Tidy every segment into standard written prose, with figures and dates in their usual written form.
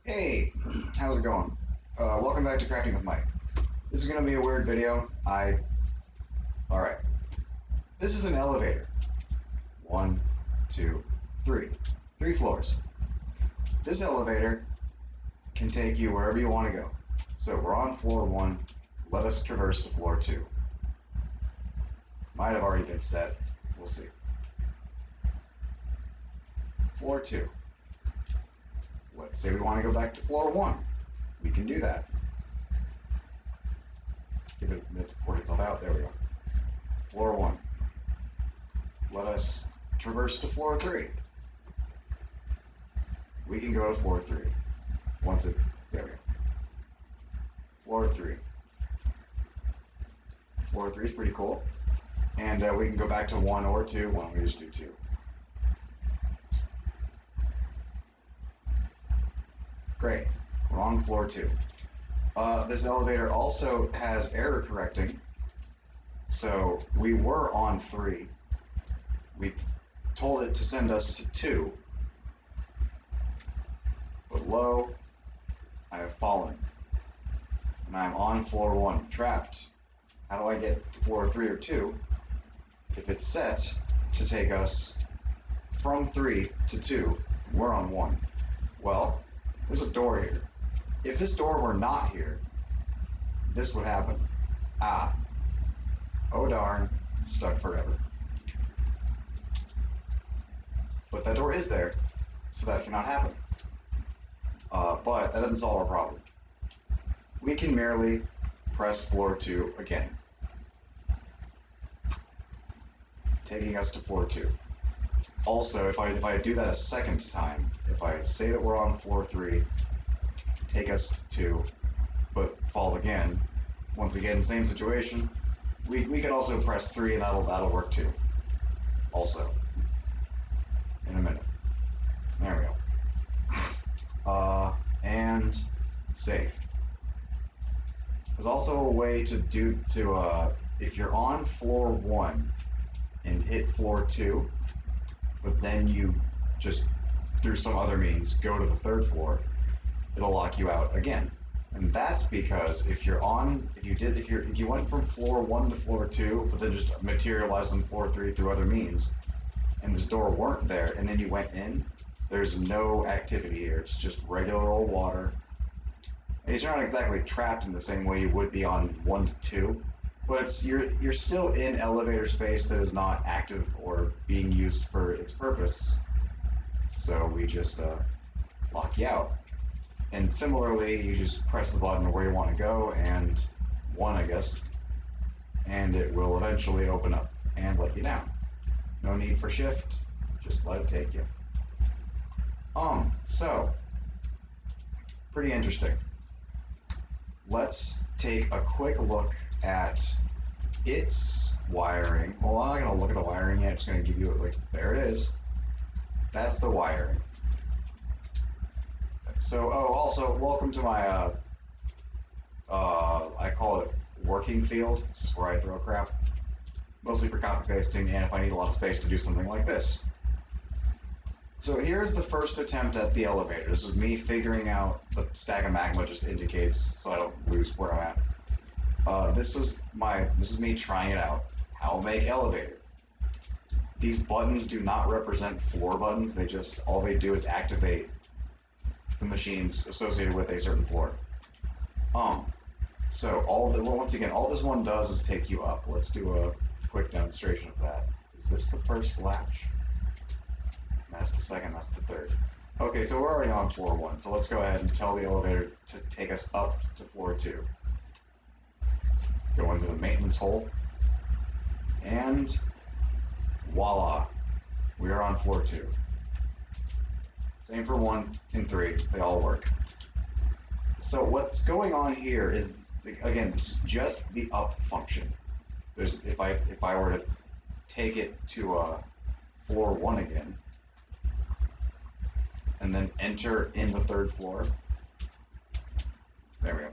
Hey, how's it going? Welcome back to Crafting with Mike. This is going to be a weird video. Alright. This is an elevator. One, two, three. 3 floors. This elevator can take you wherever you want to go. So we're on floor 1. Let us traverse to floor 2. Might have already been set. We'll see. Floor 2. Let's say we want to go back to floor 1. We can do that. Give it a minute to work itself out. There we go. Floor 1. Let us traverse to floor 3. We can go to floor 3. There we go. Floor 3. Floor 3 is pretty cool. And we can go back to 1 or 2. Why don't we just do 2? Great. We're on floor 2. This elevator also has error correcting. So we were on 3. We told it to send us to 2. But lo, I have fallen. And I'm on floor 1, trapped. How do I get to floor 3 or 2 if it's set to take us from 3 to 2? We're on 1. Well, there's a door here. If this door were not here, this would happen. Oh darn, stuck forever. But that door is there, so that cannot happen. But that doesn't solve our problem. We can merely press floor 2 again, taking us to floor 2. Also, if I do that a second time, if I say that we're on floor 3, take us to 2, but fall again, once again, same situation, we could also press 3 and that'll work too. Also, in a minute. There we go. And save. There's also a way if you're on floor 1 and hit floor 2, but then you just, through some other means, go to the 3rd floor, it'll lock you out again. And that's because if you went from floor 1 to floor 2, but then just materialized on floor 3 through other means, and this door weren't there, and then you went in, there's no activity here. It's just regular old water. And you're not exactly trapped in the same way you would be on 1 to 2, but you're still in elevator space that is not active or being used for its purpose. So we just lock you out. And similarly, you just press the button where you want to go, and 1, I guess, and it will eventually open up and let you down. No need for shift, just let it take you. So, pretty interesting. Let's take a quick look at its wiring. Well, I'm not going to look at the wiring yet, I'm just going to give you there it is. That's the wiring. So, also, welcome to my, I call it working field. This is where I throw crap. Mostly for copy pasting, and if I need a lot of space to do something like this. So here's the first attempt at the elevator. This is me figuring out, the stack of magma just indicates so I don't lose where I'm at. This is me trying it out. How to make elevator. These buttons do not represent floor buttons, all they do is activate the machines associated with a certain floor. So once again, all this one does is take you up. Let's do a quick demonstration of that. Is this the first latch? That's the second, that's the third. Okay, so we're already on floor 1, so let's go ahead and tell the elevator to take us up to floor 2. Go into the maintenance hole, and voila, we are on floor 2. Same for 1 and 3, they all work. So what's going on here is, again, this is just the up function. If I were to take it to floor 1 again, and then enter in the 3rd floor, there we go.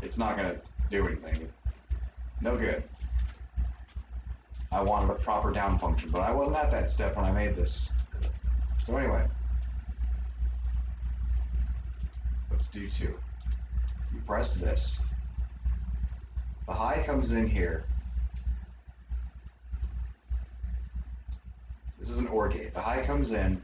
It's not going to do anything. No good. I wanted a proper down function, but I wasn't at that step when I made this. So anyway, let's do 2. You press this. The high comes in here. This is an OR gate. The high comes in.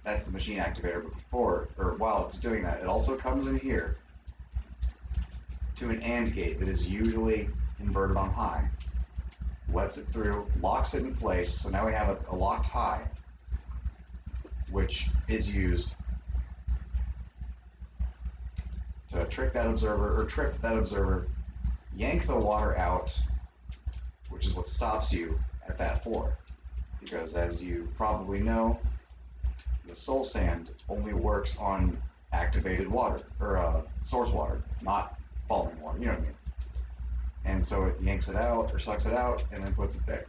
That's the machine activator, but before, or while it's doing that, it also comes in here to an AND gate that is usually inverted on high. Lets it through, locks it in place, so now we have a locked high, which is used to trick that observer, or trip that observer, yank the water out, which is what stops you at that floor. Because as you probably know, the soul sand only works on activated water, or source water, not falling water, you know what I mean? And so it yanks it out, or sucks it out, and then puts it there.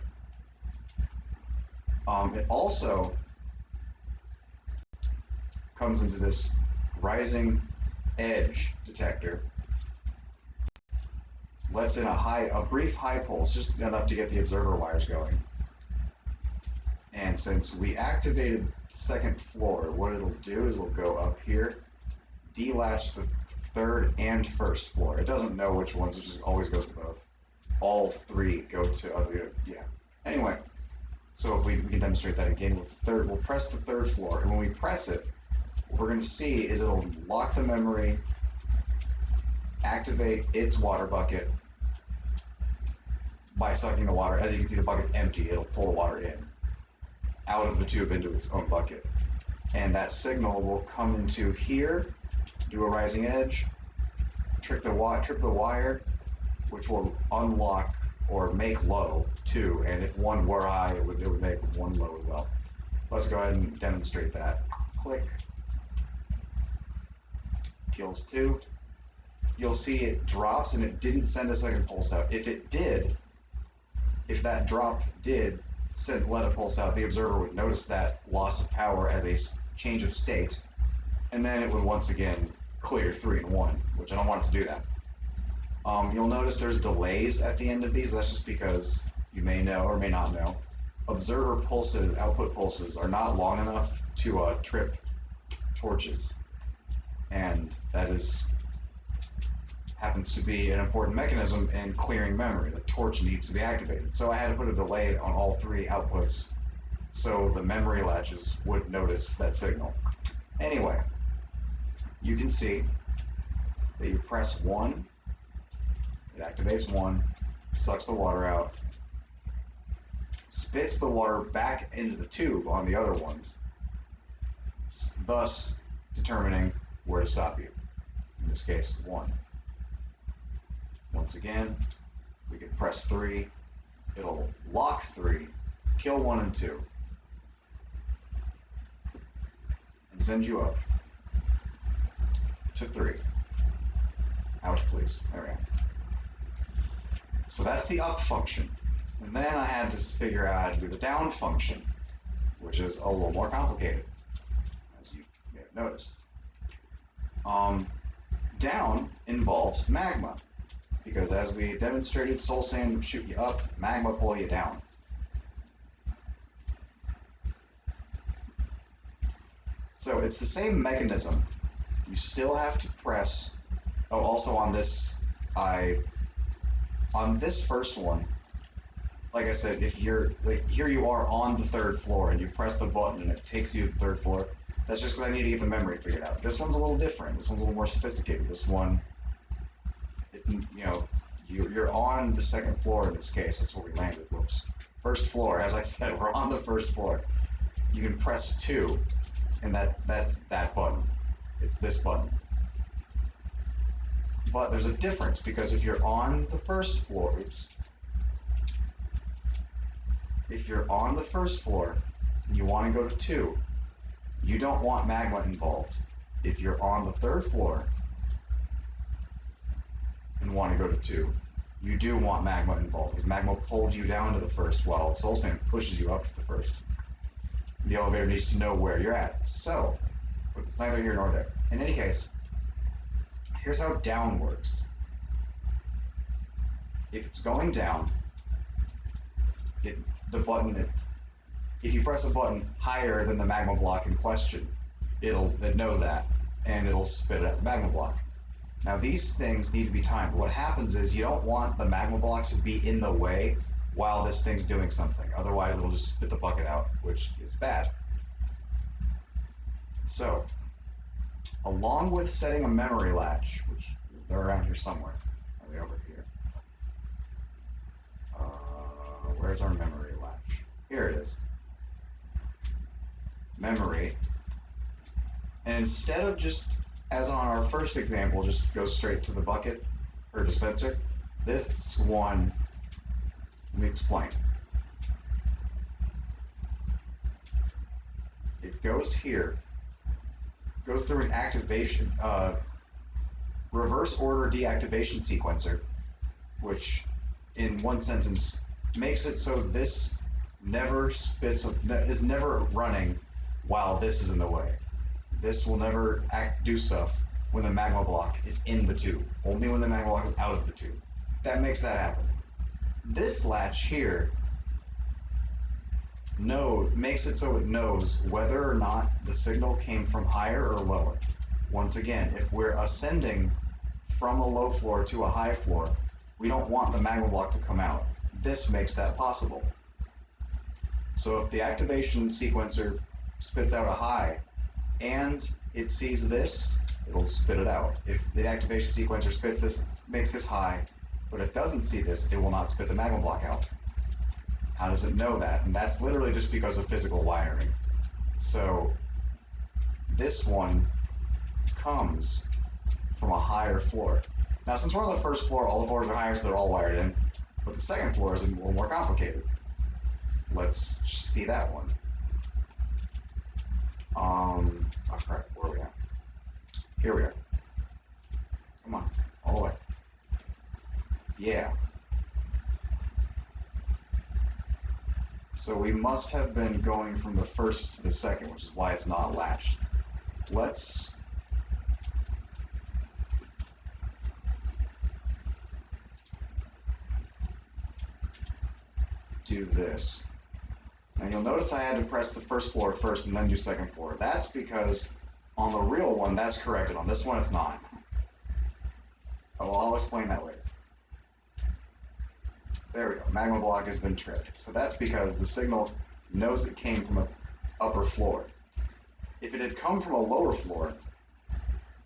It also comes into this rising edge detector, lets in a brief high pulse, just enough to get the observer wires going. And since we activated the second floor, what it'll do is it'll go up here, delatch the third and first floor. It doesn't know which ones, it just always goes to both. All 3 go to other, yeah. Anyway, so if we can demonstrate that again with the third, we'll press the third floor, and when we press it, what we're going to see is it'll lock the memory, activate its water bucket by sucking the water. As you can see, the bucket's empty. It'll pull the water in, out of the tube into its own bucket. And that signal will come into here, do a rising edge, trip the wire, which will unlock or make low 2. And if 1 were high, it would make 1 low as well. Let's go ahead and demonstrate that. Click. Kills 2. You'll see it drops and it didn't send a second pulse out. If it did, if that drop did let a pulse out, the observer would notice that loss of power as a change of state, and then it would once again clear 3 and 1, which I don't want it to do that. You'll notice there's delays at the end of these. That's just because you may know or may not know. Observer pulses, output pulses, are not long enough to trip torches, and that happens to be an important mechanism in clearing memory. The torch needs to be activated. So I had to put a delay on all 3 outputs so the memory latches would notice that signal. Anyway, you can see that you press 1, it activates 1, sucks the water out, spits the water back into the tube on the other ones, thus determining where to stop you. In this case, 1. Once again, we can press 3, it'll lock 3, kill 1 and 2, and send you up to 3. Ouch, please. There we go. So that's the up function. And then I had to figure out how to do the down function, which is a little more complicated, as you may have noticed. Down involves magma, because as we demonstrated, soul sand would shoot you up, magma pull you down. So it's the same mechanism. You still have to press. Oh, also on this, on this first one, like I said, if you're like here, you are on the 3rd floor, and you press the button, and it takes you to the 3rd floor. That's just because I need to get the memory figured out. This one's a little different. This one's a little more sophisticated. This one, you're on the 2nd floor in this case. That's where we landed. Whoops. 1st floor. As I said, we're on the 1st floor. You can press 2, and that's that button. It's this button. But there's a difference, because if you're on the 1st floor, if you're on the 1st floor and you want to go to 2, you don't want magma involved. If you're on the 3rd floor and want to go to 2, you do want magma involved, because magma pulls you down to the 1st while soul sand pushes you up to the 1st. The elevator needs to know where you're at. So, but it's neither here nor there. In any case, here's how down works. If it's going down, if you press a button higher than the magma block in question, It knows that, and it'll spit it at the magma block. Now these things need to be timed. What happens is you don't want the magma block to be in the way while this thing's doing something. Otherwise it'll just spit the bucket out, which is bad. So, along with setting a memory latch, which they're around here somewhere. Are they over here? Where's our memory latch? Here it is. Memory. And instead of just, as on our first example, just go straight to the bucket or dispenser, this one, let me explain. It goes here, goes through an activation, reverse order deactivation sequencer, which in one sentence makes it so this never is never running while this is in the way. This will never do stuff when the magma block is in the tube, only when the magma block is out of the tube. That makes that happen. This latch here makes it so it knows whether or not the signal came from higher or lower. Once again, if we're ascending from a low floor to a high floor, we don't want the magma block to come out. This makes that possible. So if the activation sequencer spits out a high and it sees this, it'll spit it out. If the activation sequencer makes this high, but it doesn't see this, it will not spit the magma block out. How does it know that? And that's literally just because of physical wiring. So this one comes from a higher floor. Now, since we're on the first floor, all the floors are higher, so they're all wired in. But the second floor is a little more complicated. Let's see that one. Oh crap, where are we at? Here we are. Come on, all the way. Yeah. So we must have been going from the first to the second, which is why it's not latched. Let's do this. And you'll notice I had to press the first floor first and then do second floor. That's because on the real one, that's corrected. On this one, it's not. Oh, well, I'll explain that later. There we go. Magma block has been tripped. So that's because the signal knows it came from an upper floor. If it had come from a lower floor,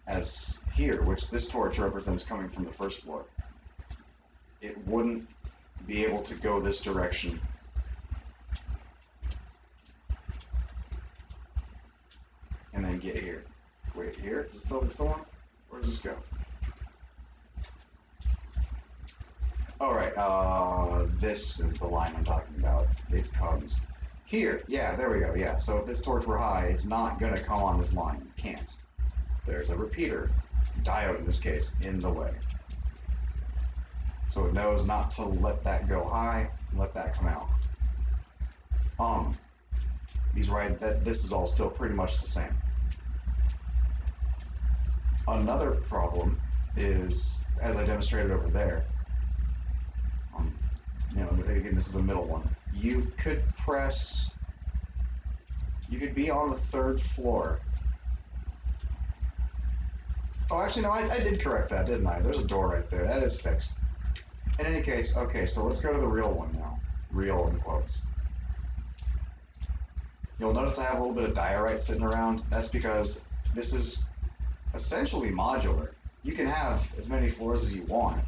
as here, which this torch represents coming from the first floor, it wouldn't be able to go this direction and then get here. Wait, here? Is this the one? Where does this go? Alright, this is the line I'm talking about. It comes here. Yeah, there we go. Yeah, so if this torch were high, it's not going to come on this line. It can't. There's a repeater, diode in this case, in the way. So it knows not to let that go high, let that come out. This is all still pretty much the same. Another problem is, as I demonstrated over there, again, this is the middle one. You could be on the third floor. Oh, actually, no, I did correct that, didn't I? There's a door right there. That is fixed. In any case, okay, so let's go to the real one now. Real in quotes. You'll notice I have a little bit of diorite sitting around. That's because this is essentially modular. You can have as many floors as you want.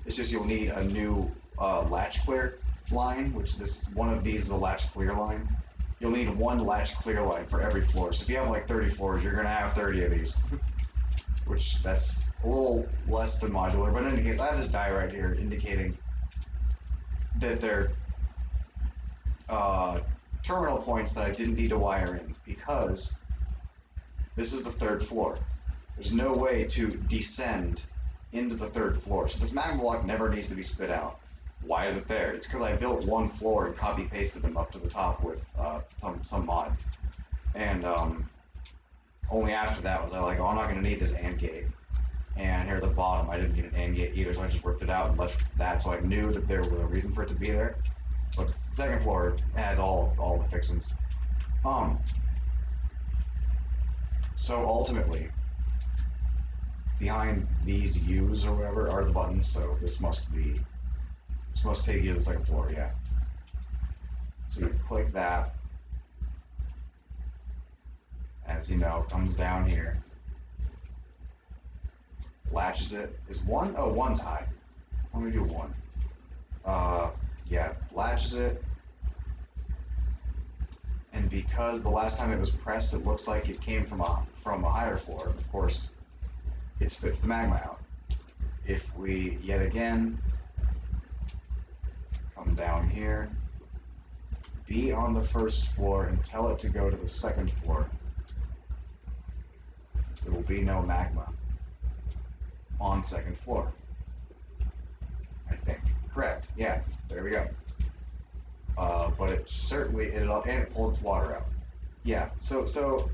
It's just you'll need a new latch clear line, which one of these is a latch clear line. You'll need one latch clear line for every floor. So if you have like 30 floors, you're going to have 30 of these. Which that's a little less than modular, but in any case, I have this diorite here indicating that they're terminal points that I didn't need to wire in because this is the third floor. There's no way to descend into the third floor, so this magma block never needs to be spit out. Why is it there? It's because I built one floor and copy pasted them up to the top with some mod, and only after that was I like, oh, I'm not going to need this AND gate. And here at the bottom, I didn't need an AND gate either, so I just ripped it out and left that, so I knew that there was a reason for it to be there. But the second floor has all the fixings. So ultimately, behind these U's or whatever are the buttons, so this must take you to the second floor, yeah. So you click that, as you know, comes down here, latches it. Is one? Oh, one's high. Let me do one. Yeah, latches it, and because the last time it was pressed, it looks like it came from a higher floor. Of course, it spits the magma out. If we yet again come down here, be on the first floor and tell it to go to the second floor, there will be no magma on second floor. I think. Correct. Yeah. There we go. But it certainly and it pulls water out. Yeah. So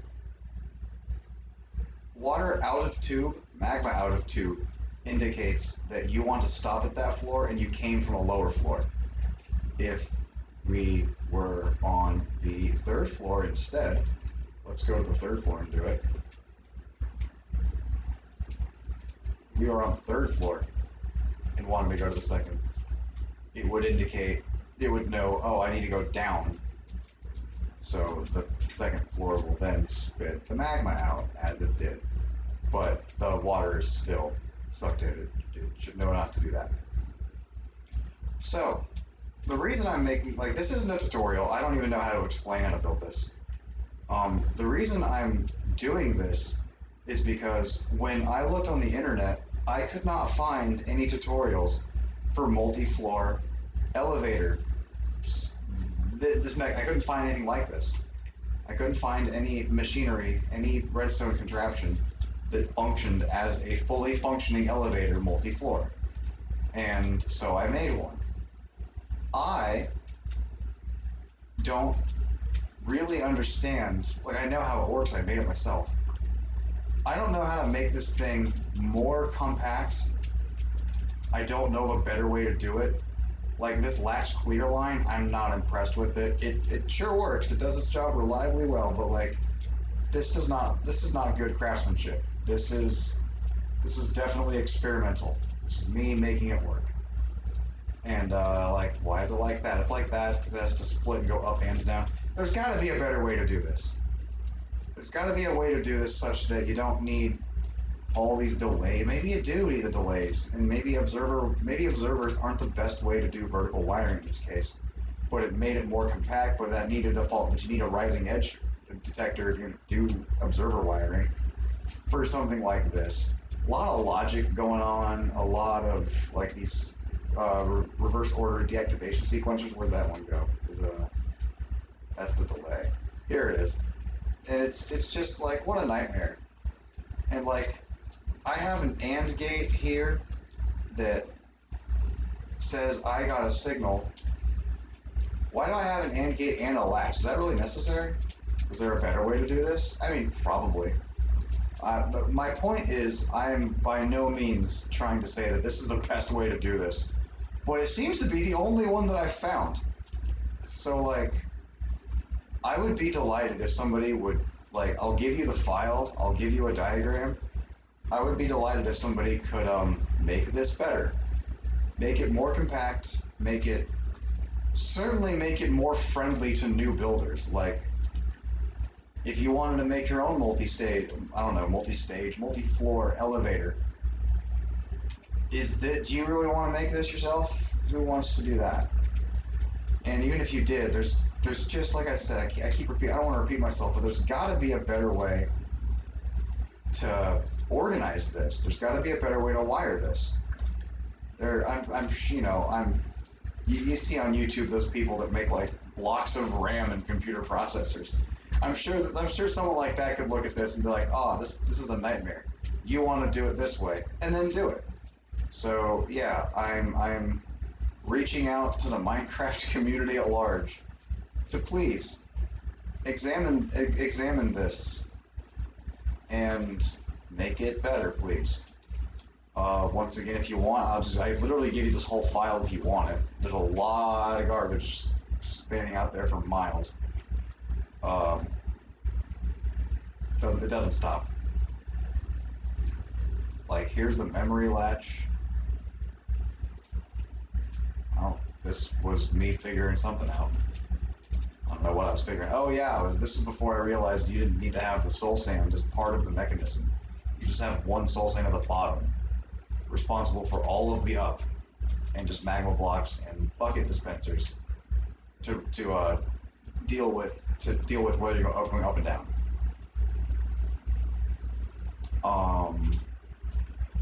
water out of tube, magma out of tube, indicates that you want to stop at that floor and you came from a lower floor. If we were on the third floor instead, let's go to the third floor and do it. We are on the third floor and wanted to go to the second. It would indicate, it would know, oh, I need to go down. So the second floor will then spit the magma out as it did. But the water is still sucked in. It should know not to do that. So, the reason I'm making, like, this isn't a tutorial. I don't even know how to explain how to build this. The reason I'm doing this is because when I looked on the internet, I could not find any tutorials for multi-floor elevator. I couldn't find anything like this. I couldn't find any machinery, any redstone contraption that functioned as a fully functioning elevator multi-floor. And so I made one. I don't really understand, like I know how it works, I made it myself. I don't know how to make this thing more compact. I don't know of a better way to do it. Like this latch clear line, I'm not impressed with it. It sure works, it does its job reliably well, but like this is not good craftsmanship. This is definitely experimental. This is me making it work. And like, why is it like that? It's like that because it has to split and go up and down. There's got to be a better way to do this. There's got to be a way to do this such that you don't need all these delays. Maybe you do need the delays, and maybe observers aren't the best way to do vertical wiring in this case. But it made it more compact. But that needed a default. But you need a rising edge detector if you're going to do observer wiring for something like this. A lot of logic going on. A lot of like these reverse order deactivation sequencers. Where'd that one go? That's the delay. Here it is. And it's just like, what a nightmare. And like, I have an AND gate here that says I got a signal. Why do I have an AND gate and a latch? Is that really necessary? Was there a better way to do this? I mean, probably. But my point is, I am by no means trying to say that this is the best way to do this. But it seems to be the only one that I've found. So, like, I would be delighted if somebody would, like, I'll give you the file, I'll give you a diagram. I would be delighted if somebody could make this better. Make it more compact, certainly make it more friendly to new builders. Like, if you wanted to make your own multi-stage, multi-floor elevator, do you really want to make this yourself? Who wants to do that? And even if you did, there's just, like I said, I keep repeating, I don't want to repeat myself, but there's got to be a better way to organize this. There's got to be a better way to wire this. You see on YouTube those people that make like blocks of RAM and computer processors. I'm sure someone like that could look at this and be like, oh, this is a nightmare. You want to do it this way, and then do it. So yeah, I'm reaching out to the Minecraft community at large to please examine this and make it better, please. Once again, if you want, I literally give you this whole file if you want it. There's a lot of garbage spanning out there for miles. It doesn't stop. Like, here's the memory latch. Oh, this was me figuring something out. I don't know what I was figuring. Oh yeah, this is before I realized you didn't need to have the soul sand as part of the mechanism. You just have one soul sand at the bottom, responsible for all of the up, and just magma blocks and bucket dispensers to deal with whether you're going up and down. Um,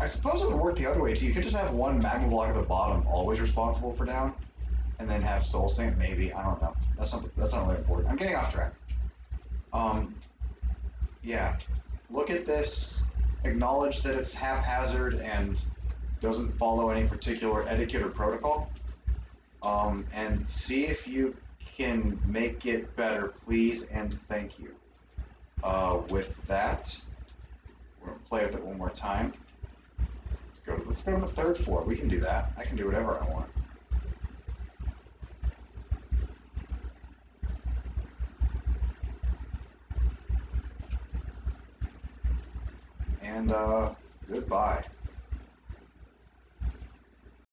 I suppose it would work the other way too. You could just have one magma block at the bottom, always responsible for down, and then have soul sand. Maybe, I don't know. That's not really important. I'm getting off track. Um, yeah, look at this. Acknowledge that it's haphazard and doesn't follow any particular etiquette or protocol. And see if you can make it better, please and thank you. With that, we're gonna play with it one more time. Let's go to the third floor. We can do that. I can do whatever I want. And goodbye.